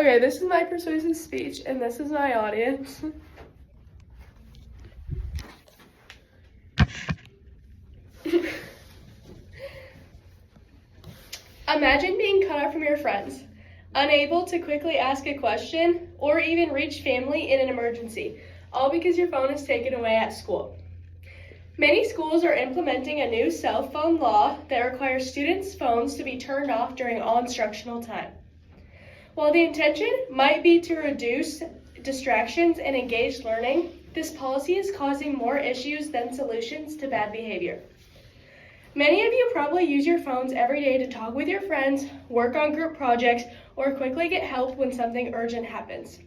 Okay, this is my persuasive speech, and this is my audience. Imagine being cut off from your friends, unable to quickly ask a question or even reach family in an emergency, all because your phone is taken away at school. Many schools are implementing a new cell phone law that requires students' phones to be turned off during all instructional time. While the intention might be to reduce distractions and engage learning, this policy is causing more issues than solutions to bad behavior. Many of you probably use your phones every day to talk with your friends, work on group projects, or quickly get help when something urgent happens.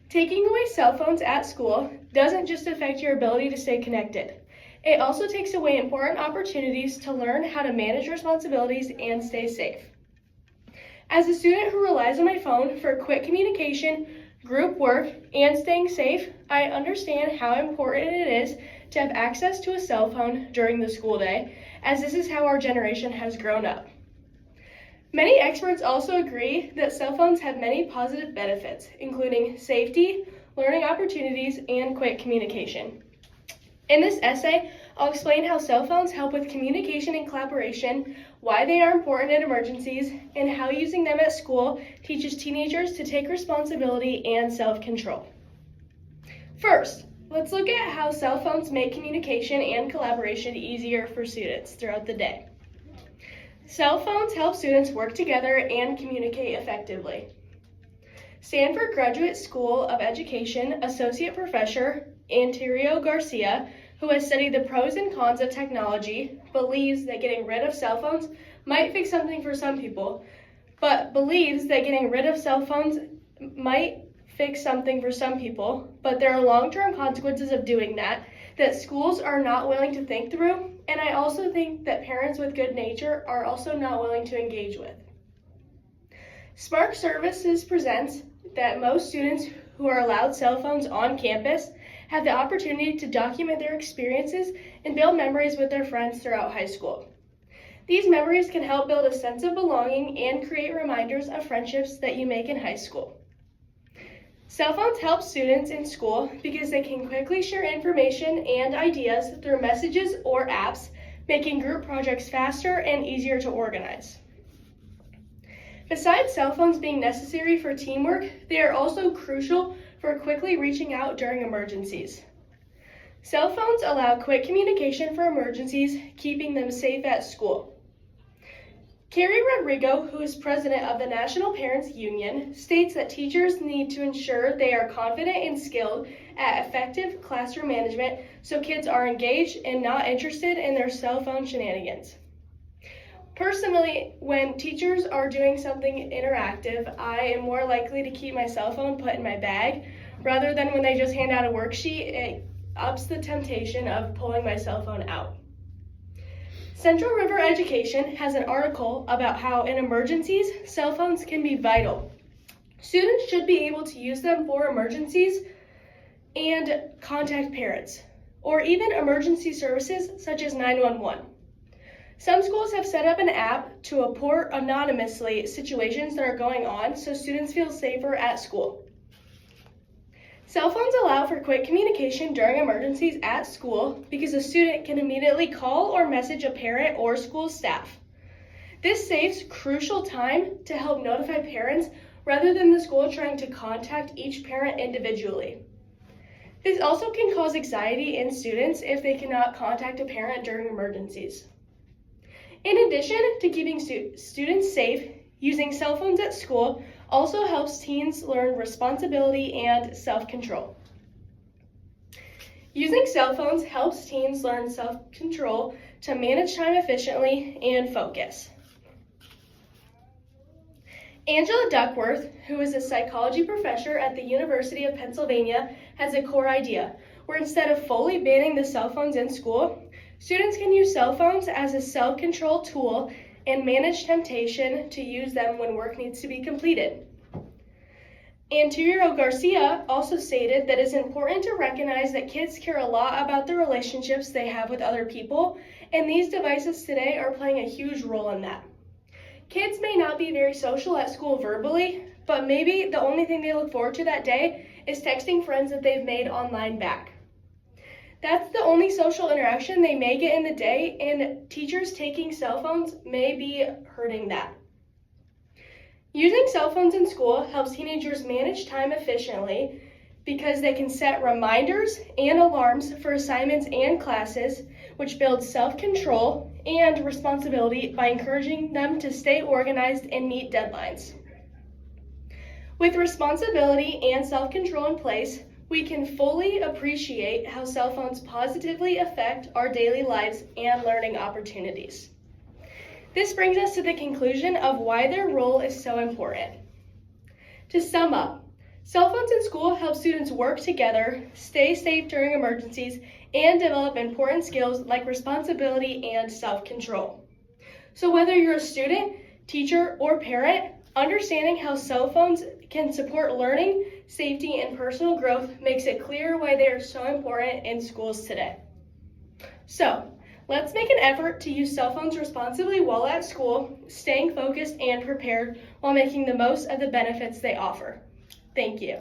Taking away cell phones at school doesn't just affect your ability to stay connected. It also takes away important opportunities to learn how to manage responsibilities and stay safe. As a student who relies on my phone for quick communication, group work, and staying safe, I understand how important it is to have access to a cell phone during the school day, as this is how our generation has grown up. Many experts also agree that cell phones have many positive benefits, including safety, learning opportunities, and quick communication. In this essay, I'll explain how cell phones help with communication and collaboration, why they are important in emergencies, and how using them at school teaches teenagers to take responsibility and self-control. First, let's look at how cell phones make communication and collaboration easier for students throughout the day. Cell phones help students work together and communicate effectively. Stanford Graduate School of Education Associate Professor Antonio Garcia, who has studied the pros and cons of technology, believes that getting rid of cell phones might fix something for some people, but believes that getting rid of cell phones might fix something for some people, but there are long-term consequences of doing that schools are not willing to think through, and I also think that parents with good nature are also not willing to engage with. Spark Services presents that most students who are allowed cell phones on campus have the opportunity to document their experiences and build memories with their friends throughout high school. These memories can help build a sense of belonging and create reminders of friendships that you make in high school. Cell phones help students in school because they can quickly share information and ideas through messages or apps, making group projects faster and easier to organize. Besides cell phones being necessary for teamwork, they are also crucial for quickly reaching out during emergencies. Cell phones allow quick communication for emergencies, keeping them safe at school. Carrie Rodrigo, who is president of the National Parents Union, states that teachers need to ensure they are confident and skilled at effective classroom management so kids are engaged and not interested in their cell phone shenanigans. Personally, when teachers are doing something interactive, I am more likely to keep my cell phone put in my bag rather than when they just hand out a worksheet. It ups the temptation of pulling my cell phone out. Central River Education has an article about how in emergencies, cell phones can be vital. Students should be able to use them for emergencies and contact parents, or even emergency services such as 911. Some schools have set up an app to report anonymously situations that are going on so students feel safer at school. Cell phones allow for quick communication during emergencies at school because a student can immediately call or message a parent or school staff. This saves crucial time to help notify parents rather than the school trying to contact each parent individually. This also can cause anxiety in students if they cannot contact a parent during emergencies. In addition to keeping students safe, using cell phones at school also helps teens learn responsibility and self-control. Using cell phones helps teens learn self-control to manage time efficiently and focus. Angela Duckworth, who is a psychology professor at the University of Pennsylvania, has a core idea where instead of fully banning the cell phones in school, students can use cell phones as a self-control tool and manage temptation to use them when work needs to be completed. Antonio Garcia also stated that it's important to recognize that kids care a lot about the relationships they have with other people, and these devices today are playing a huge role in that. Kids may not be very social at school verbally, but maybe the only thing they look forward to that day is texting friends that they've made online back. That's the only social interaction they may get in the day, and teachers taking cell phones may be hurting that. Using cell phones in school helps teenagers manage time efficiently because they can set reminders and alarms for assignments and classes, which builds self-control and responsibility by encouraging them to stay organized and meet deadlines. With responsibility and self-control in place, we can fully appreciate how cell phones positively affect our daily lives and learning opportunities. This brings us to the conclusion of why their role is so important. To sum up, cell phones in school help students work together, stay safe during emergencies, and develop important skills like responsibility and self-control. So whether you're a student, teacher, or parent, understanding how cell phones can support learning, safety, and personal growth makes it clear why they are so important in schools today. So, let's make an effort to use cell phones responsibly while at school, staying focused and prepared while making the most of the benefits they offer. Thank you.